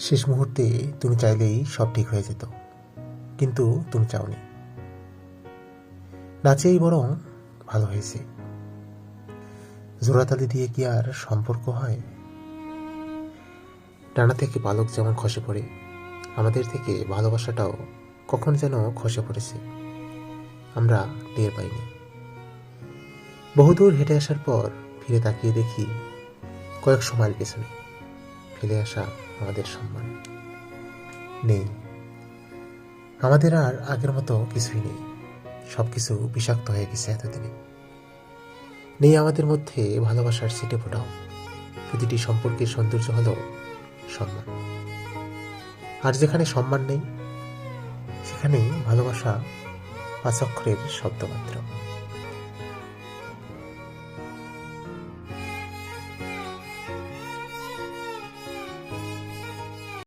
শেষ মুহূর্তে তুমি চাইলেই সব ঠিক হয়ে যেত, কিন্তু তুমি চাওনি। নাচেই বরং ভালো হয়েছে। জোড়াতালি দিয়ে কি আর সম্পর্ক হয়? ডানা থেকে পালক যেমন খসে পড়ে, আমাদের থেকে ভালোবাসাটাও কখন যেন খসে পড়েছে, আমরা টের পাইনি। বহুদূর হেঁটে আসার পর ফিরে তাকিয়ে দেখি কয়েকশো মাইল পেছনে ফেলে আসা আমাদের সম্মান নেই। আমাদের আর আগের মতো কিছুই নেই, সবকিছু বিষাক্ত হয়ে গেছে এতদিনে। নেই আমাদের মধ্যে ভালোবাসার ছিটে ফোটাও। প্রতিটি সম্পর্কের সৌন্দর্য হলো সম্মান, আর যেখানে সম্মান নেই সেখানেই ভালোবাসা 5 অক্ষরের শব্দ মাত্র।